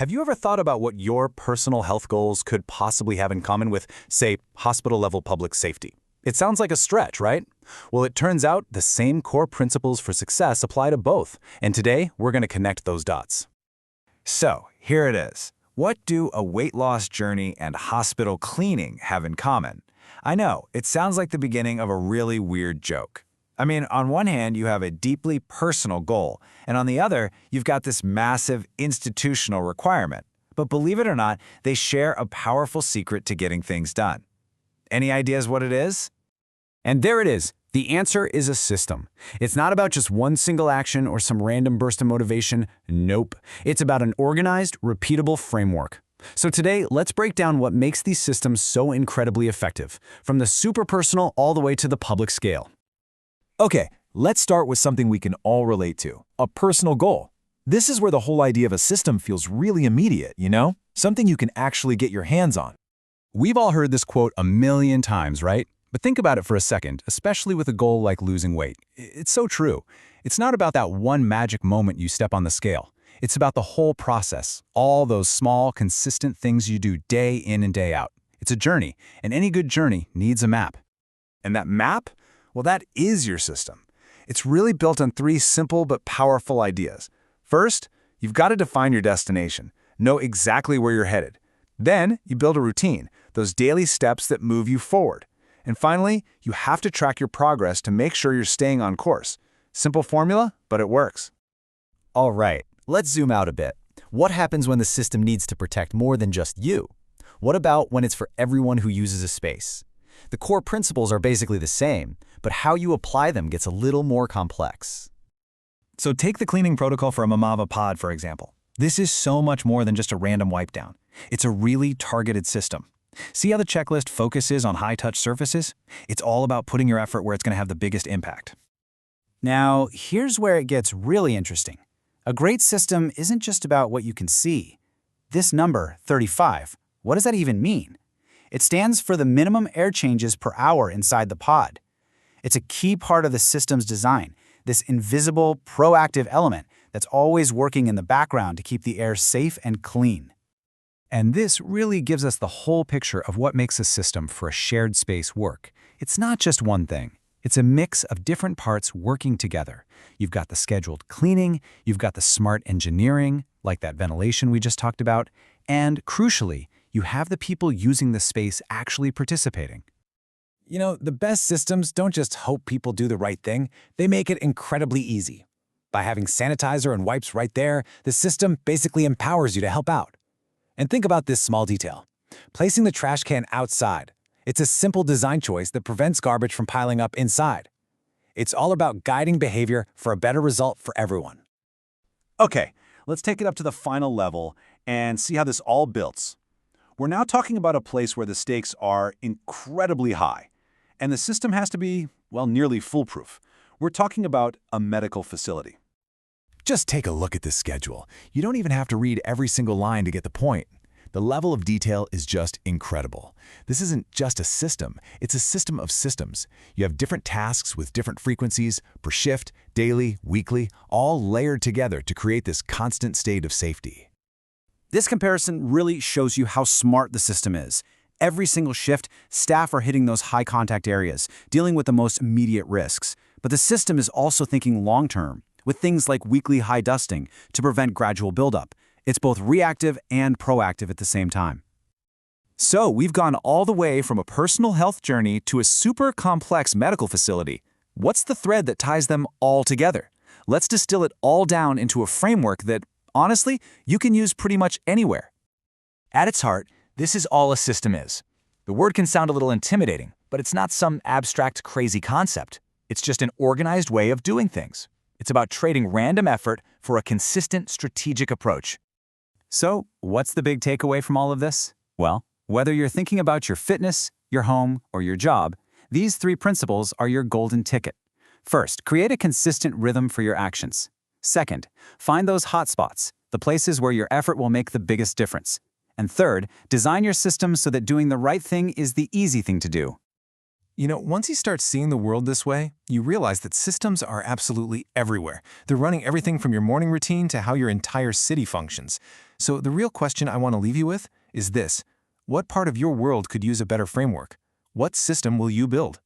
Have you ever thought about what your personal health goals could possibly have in common with, say, hospital-level public safety? It sounds like a stretch, right? Well, it turns out the same core principles for success apply to both, and today we're going to connect those dots. So, here it is. What do a weight loss journey and hospital cleaning have in common? I know, it sounds like the beginning of a really weird joke. I mean, on one hand, you have a deeply personal goal, and on the other, you've got this massive institutional requirement. But believe it or not, they share a powerful secret to getting things done. Any ideas what it is? And there it is. The answer is a system. It's not about just one single action or some random burst of motivation. Nope. It's about an organized, repeatable framework. So today, let's break down what makes these systems so incredibly effective, from the super personal all the way to the public scale. Okay, let's start with something we can all relate to, a personal goal. This is where the whole idea of a system feels really immediate, you know? Something you can actually get your hands on. We've all heard this quote a million times, right? But think about it for a second, especially with a goal like losing weight. It's so true. It's not about that one magic moment you step on the scale. It's about the whole process, all those small, consistent things you do day in and day out. It's a journey, and any good journey needs a map. And that map? Well, that is your system. It's really built on three simple but powerful ideas. First, you've got to define your destination, know exactly where you're headed. Then, you build a routine, those daily steps that move you forward. And finally, you have to track your progress to make sure you're staying on course. Simple formula, but it works. All right, let's zoom out a bit. What happens when the system needs to protect more than just you? What about when it's for everyone who uses a space? The core principles are basically the same, but how you apply them gets a little more complex. So take the cleaning protocol for a Mamava Pod, for example. This is so much more than just a random wipe down. It's a really targeted system. See how the checklist focuses on high-touch surfaces? It's all about putting your effort where it's going to have the biggest impact. Now, here's where it gets really interesting. A great system isn't just about what you can see. This number, 35, what does that even mean? It stands for the minimum air changes per hour inside the pod. It's a key part of the system's design, this invisible, proactive element that's always working in the background to keep the air safe and clean. And this really gives us the whole picture of what makes a system for a shared space work. It's not just one thing. It's a mix of different parts working together. You've got the scheduled cleaning, you've got the smart engineering, like that ventilation we just talked about, and crucially, you have the people using the space actually participating. You know, the best systems don't just hope people do the right thing, they make it incredibly easy. By having sanitizer and wipes right there, the system basically empowers you to help out. And think about this small detail. Placing the trash can outside. It's a simple design choice that prevents garbage from piling up inside. It's all about guiding behavior for a better result for everyone. Okay, let's take it up to the final level and see how this all builds. We're now talking about a place where the stakes are incredibly high, and the system has to be, well, nearly foolproof. We're talking about a medical facility. Just take a look at this schedule. You don't even have to read every single line to get the point. The level of detail is just incredible. This isn't just a system, it's a system of systems. You have different tasks with different frequencies, per shift, daily, weekly, all layered together to create this constant state of safety. This comparison really shows you how smart the system is. Every single shift, staff are hitting those high-contact areas, dealing with the most immediate risks. But the system is also thinking long-term, with things like weekly high dusting to prevent gradual buildup. It's both reactive and proactive at the same time. So we've gone all the way from a personal health journey to a super complex medical facility. What's the thread that ties them all together? Let's distill it all down into a framework that, honestly, you can use pretty much anywhere. At its heart, this is all a system is. The word can sound a little intimidating, but it's not some abstract, crazy concept. It's just an organized way of doing things. It's about trading random effort for a consistent, strategic approach. So, what's the big takeaway from all of this? Well, whether you're thinking about your fitness, your home, or your job, these three principles are your golden ticket. First, create a consistent rhythm for your actions. Second, find those hot spots, the places where your effort will make the biggest difference. And third, design your system so that doing the right thing is the easy thing to do. Once you start seeing the world this way, you realize that systems are absolutely everywhere. They're running everything from your morning routine to how your entire city functions. So the real question I want to leave you with is this: what part of your world could use a better framework? What system will you build?